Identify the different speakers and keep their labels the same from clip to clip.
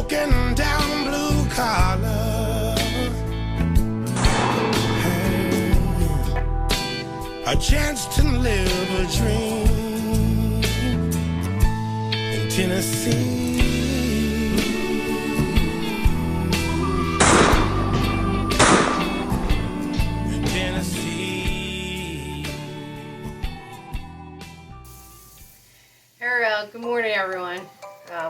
Speaker 1: broken down blue collar. Hey, a chance to live a dream in Tennessee. In Tennessee.
Speaker 2: Good morning, everyone.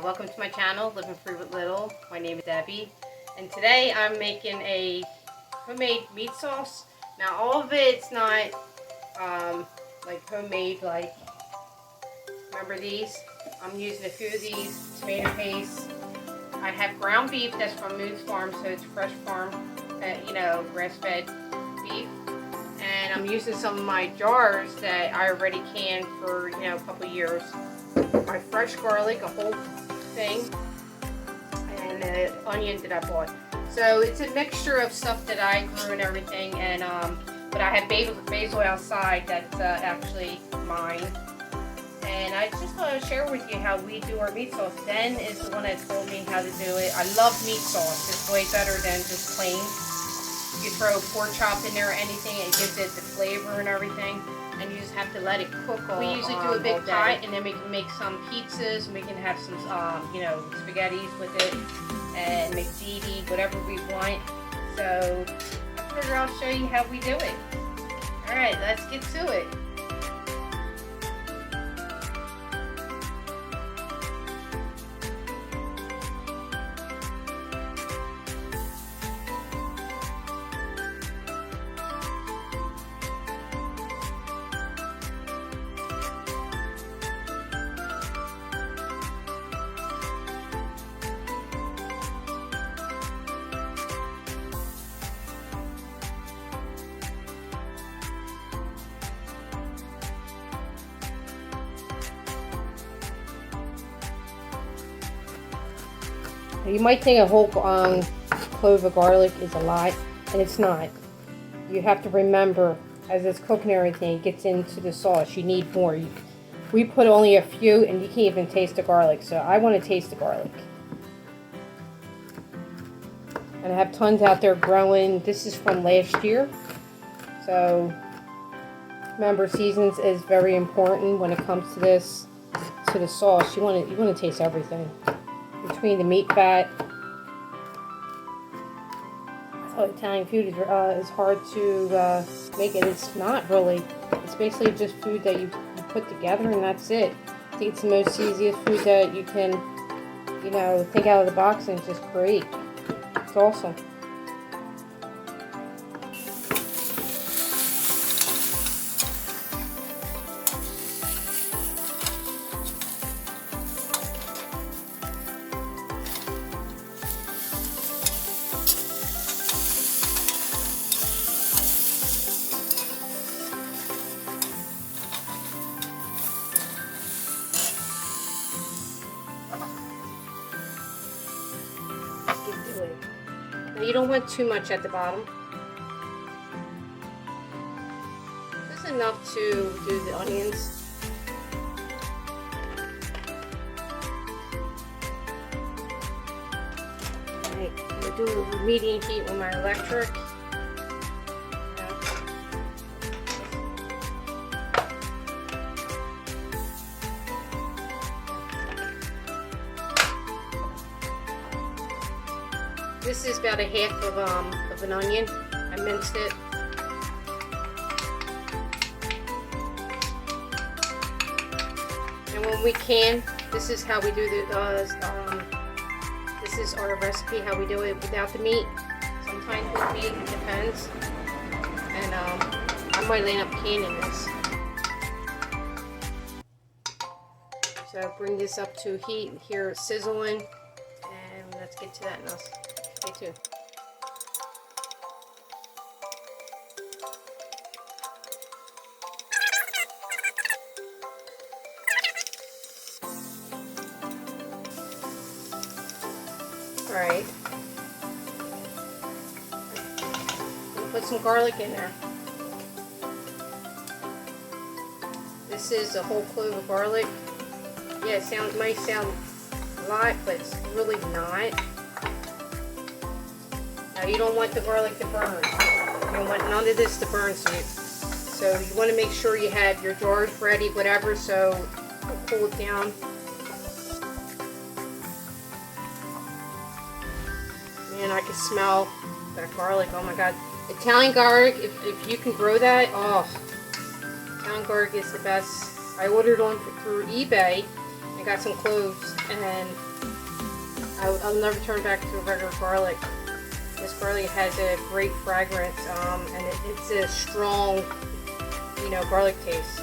Speaker 2: Welcome to my channel, Living Free with Little. My name is Debbie, and today I'm making a homemade meat sauce. Now, all of it's not like homemade, like, remember these? I'm using a few of these, tomato paste. I have ground beef that's from Moon's Farm, so it's fresh farm, grass-fed beef. And I'm using some of my jars that I already canned for, a couple years. My fresh garlic, a whole thing, and an onion that I bought. So it's a mixture of stuff that I grew and everything, and but I have basil outside that's actually mine. And I just want to share with you how we do our meat sauce. Den is the one that told me how to do it. I love meat sauce. It's way better than just plain. You throw pork chop in there or anything, it gives it the flavor and everything. And you just have to let it cook. We usually do a big pot, and then we can make some pizzas, and we can have some, spaghettis with it, and make ziti, whatever we want. So I figure I'll show you how we do it. All right, let's get to it. You might think a whole clove of garlic is a lot, and it's not. You have to remember, as it's cooking everything, it gets into the sauce. You need more. We put only a few, and you can't even taste the garlic, so I want to taste the garlic. And I have tons out there growing. This is from last year. So, remember, seasons is very important when it comes to this, to the sauce. You want to taste everything. Between the meat fat. I thought Italian food is hard to make it. It's not really. It's basically just food that you put together, and that's it. I think it's the most easiest food that you can, think out of the box and just create. It's awesome. Now you don't want too much at the bottom. Just enough to do the onions. Alright, I'm going to do a medium heat with my electric. This is about a half of an onion. I minced it. And when we can, this is how we do this is our recipe, how we do it without the meat. Sometimes with meat, it depends. And I might end up canning this. So bring this up to heat, hear it sizzling, and let's get to that now. Stay tuned. Alright. Put some garlic in there. This is a whole clove of garlic. Yeah, it might sound a lot, but it's really not. Now you don't want the garlic to burn. You don't want none of this to burn, so you want to make sure you have your jars ready, whatever, so cool it down. Man, I can smell that garlic. Oh my god. Italian garlic, if you can grow that, oh, Italian garlic is the best. I ordered on through eBay and got some cloves, and I'll never turn back to regular garlic. This garlic has a great fragrance, and it's a strong, you know, garlic taste.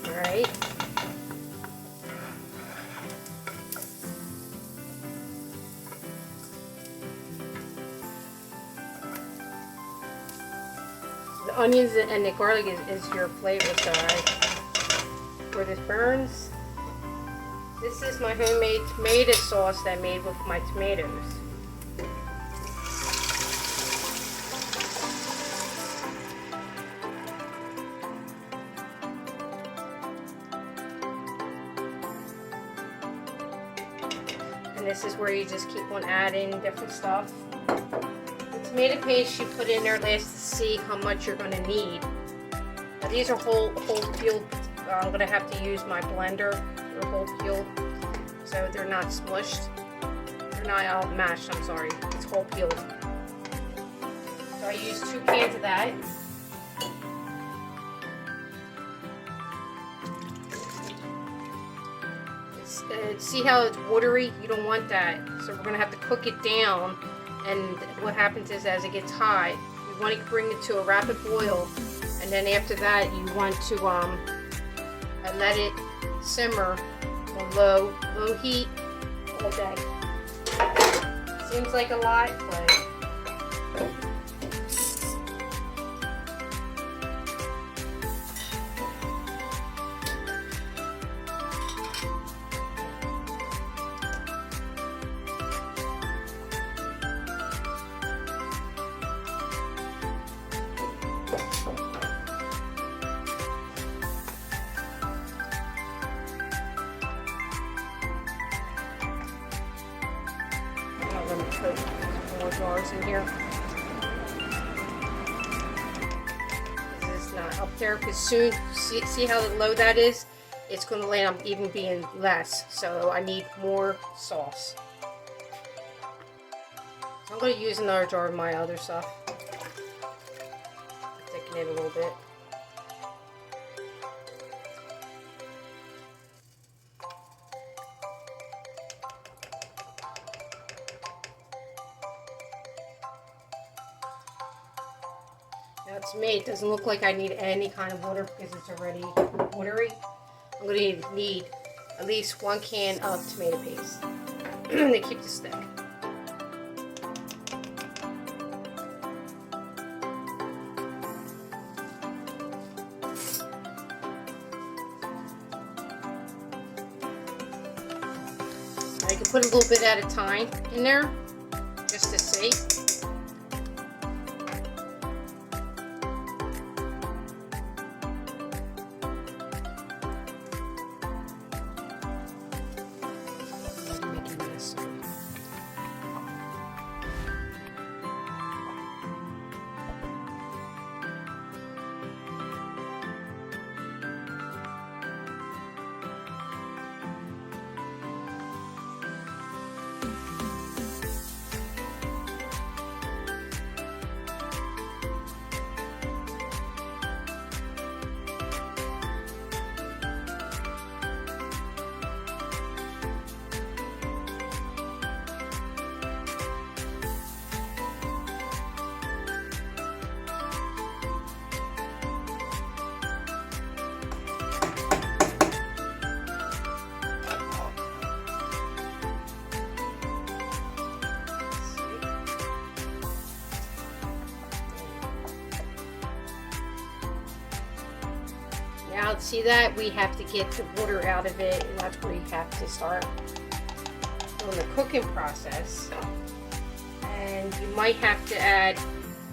Speaker 2: Alright. The onions and the garlic is your flavor, so where this burns. This is my homemade tomato sauce that I made with my tomatoes. And this is where you just keep on adding different stuff. The tomato paste you put in there last to see how much you're going to need. Now these are whole peeled. I'm going to have to use my blender. They're whole peeled, so they're not smushed. They're not mashed, I'm sorry. It's whole peeled. So I use 2 cans of that. See how it's watery? You don't want that. So we're going to have to cook it down. And what happens is, as it gets hot, you want to bring it to a rapid boil. And then after that, you want to let it simmer on low heat all day. Seems like a lot, but I'm going to put some more jars in here. This is not up there because soon, see how low that is? It's going to land up even being less. So I need more sauce. So I'm going to use another jar of my other stuff. Thicken it a little bit. Now to me, it doesn't look like I need any kind of water because it's already watery. I'm going to need at least 1 can of tomato paste to keep this thick. I can put a little bit at a time in there just to see. Now, see that? We have to get the water out of it, and that's where you have to start doing the cooking process. And you might have to add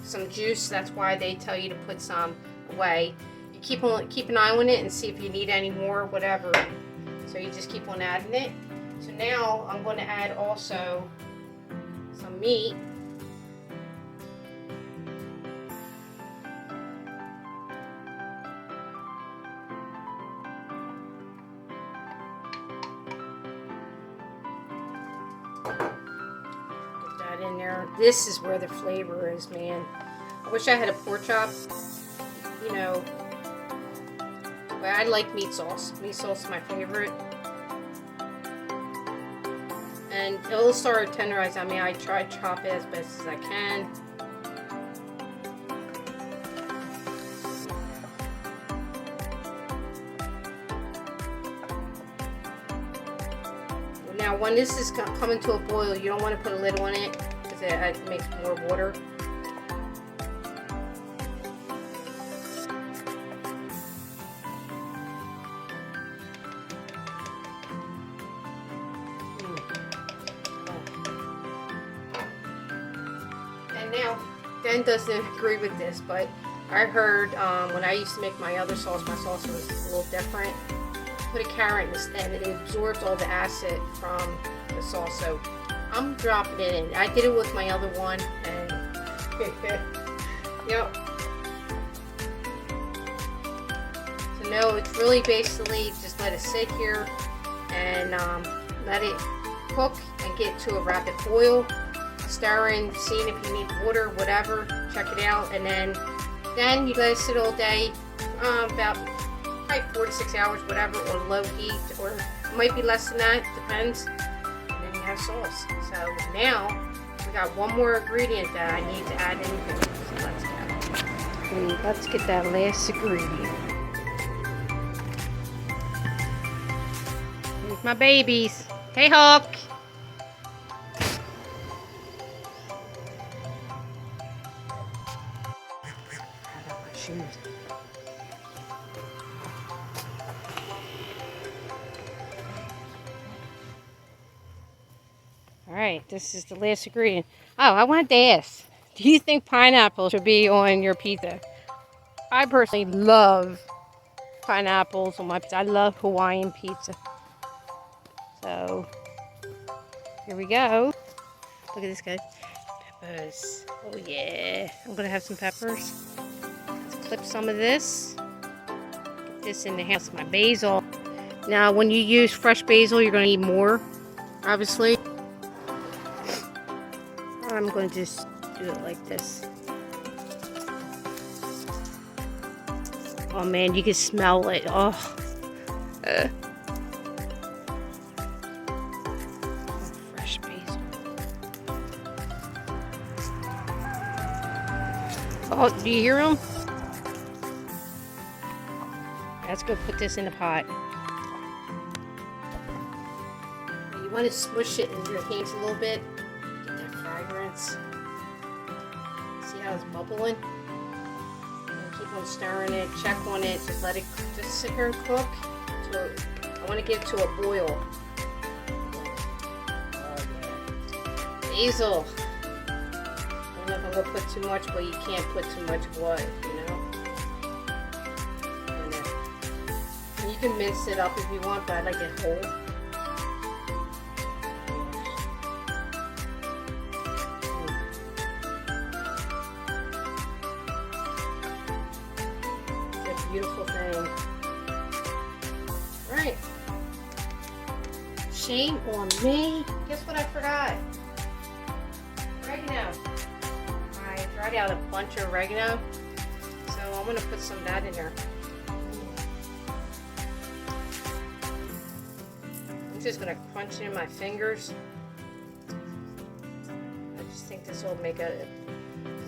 Speaker 2: some juice. That's why they tell you to put some away. You keep an eye on it and see if you need any more, whatever. So you just keep on adding it. So now I'm going to add also some meat. In there. This is where the flavor is, man. I wish I had a pork chop, you know, but I like meat sauce. Meat sauce is my favorite. And it'll start tenderizing. I mean, I try to chop it as best as I can. Now, when this is coming to a boil, you don't want to put a lid on it because it makes more water. And now, Dan doesn't agree with this, but I heard when I used to make my other sauce, my sauce was a little different. Put a carrot instead, and it absorbs all the acid from the sauce. So I'm dropping it in. I did it with my other one, and yep. So no, it's really basically just let it sit here and let it cook and get to a rapid boil. Stirring, seeing if you need water, whatever. Check it out, and then you let it sit all day, about 4 to 6 hours, whatever, on low heat, or it might be less than that, depends. And then you have sauce. So now we got one more ingredient that I need to add in here. So let's get that last ingredient. Here's my babies. Hey, Hawk. I got my shoes. Alright, this is the last ingredient. Oh, I wanted to ask, do you think pineapple should be on your pizza? I personally love pineapples on my pizza. I love Hawaiian pizza. So, here we go. Look at this, guys. Peppers. Oh yeah. I'm going to have some peppers. Let's clip some of this. Get this in the house. My basil. Now, when you use fresh basil, you're going to need more, obviously. I'm going to just do it like this. Oh man, you can smell it. Oh. Fresh basil. Oh, do you hear them? Let's go put this in the pot. You want to smush it in your hands a little bit. See how it's bubbling? And keep on stirring it, check on it, just let it just sit here and cook. So I want to get it to a boil. Oh yeah. Basil. I don't know if I'm going to put too much, but you can't put too much what, you know? And you can mince it up if you want, but I like it whole. Beautiful thing. Right. Shame on me. Guess what I forgot? Oregano. I dried out a bunch of oregano, so I'm going to put some of that in there. I'm just going to crunch it in my fingers. I just think this will make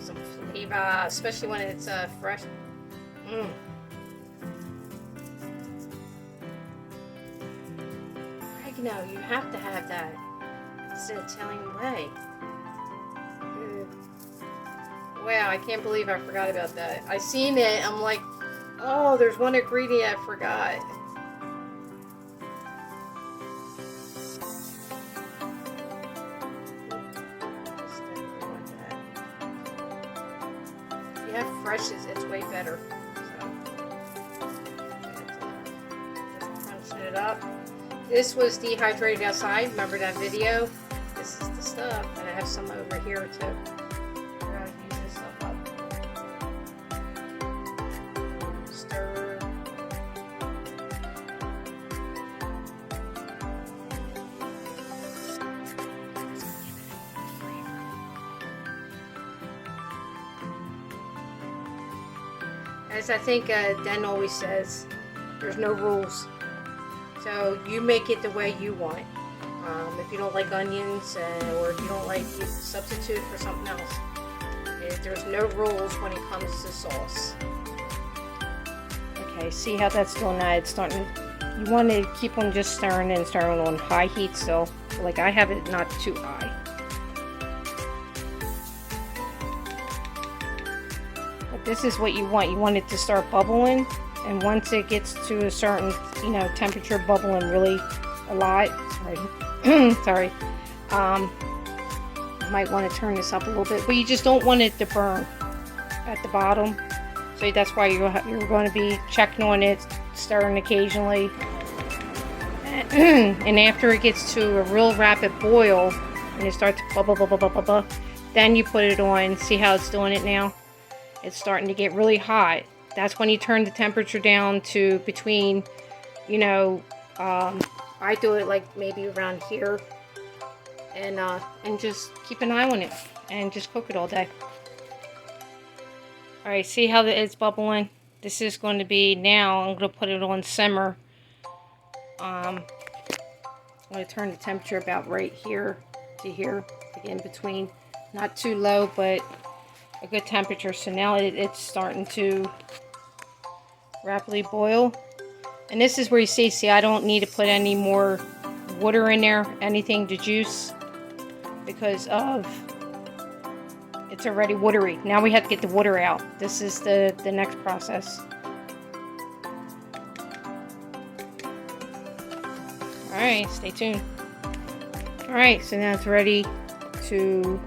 Speaker 2: some flavor, especially when it's fresh. No, you have to have that. It's the Italian way. Wow, I can't believe I forgot about that. I seen it. I'm like, Oh, there's one ingredient I forgot. If you have freshes, it's way better. Just crunching it up. This was dehydrated outside. Remember that video? This is the stuff, and I have some over here too. We're gonna use this stuff up. Stir. As I think Den always says, there's no rules. So you make it the way you want. If you don't like onions, or if you don't like, you substitute for something else. There's no rules when it comes to sauce. Okay, see how that's doing that? It's starting. You want to keep on just stirring and stirring on high heat still. Like I have it not too high. But this is what you want. You want it to start bubbling, and once it gets to a certain, temperature, bubbling really a lot. Sorry. You might want to turn this up a little bit, but you just don't want it to burn at the bottom. So that's why you're going to be checking on it, stirring occasionally. And after it gets to a real rapid boil, and it starts to bubble, then you put it on. See how it's doing it now? It's starting to get really hot. That's when you turn the temperature down to between, I do it like maybe around here, and just keep an eye on it and just cook it all day. All right, see how it's bubbling? This is going to be, now I'm going to put it on simmer. I'm going to turn the temperature about right here to here, like in between. Not too low, but a good temperature. So now it's starting to rapidly boil. And this is where you see, I don't need to put any more water in there, anything to juice, because of it's already watery. Now we have to get the water out. This is the next process. Alright, stay tuned. Alright, so now it's ready to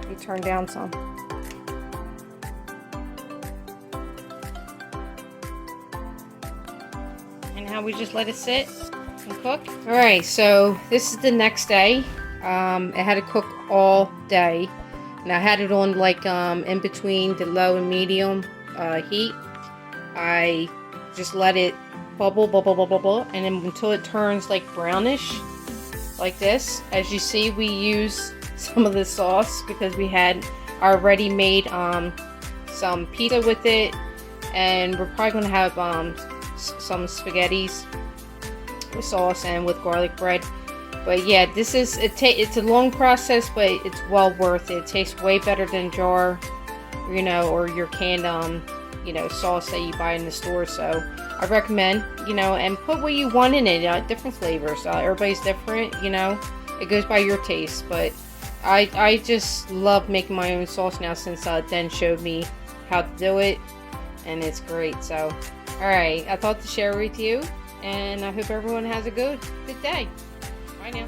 Speaker 2: be turned down some. And now we just let it sit and cook. Alright, so this is the next day. It had to cook all day. And I had it on like in between the low and medium heat. I just let it bubble, and then until it turns like brownish, like this. As you see, we use some of the sauce because we had already made some pizza with it, and we're probably going to have some spaghettis with sauce and with garlic bread. But yeah, this is it's a long process, but it's well worth it. It tastes way better than jar, or your canned sauce that you buy in the store. So I recommend, and put what you want in it, different flavors. Everybody's different, it goes by your taste. But I just love making my own sauce now since Den showed me how to do it, and it's great. So alright, I thought to share with you, and I hope everyone has a good day. Bye now.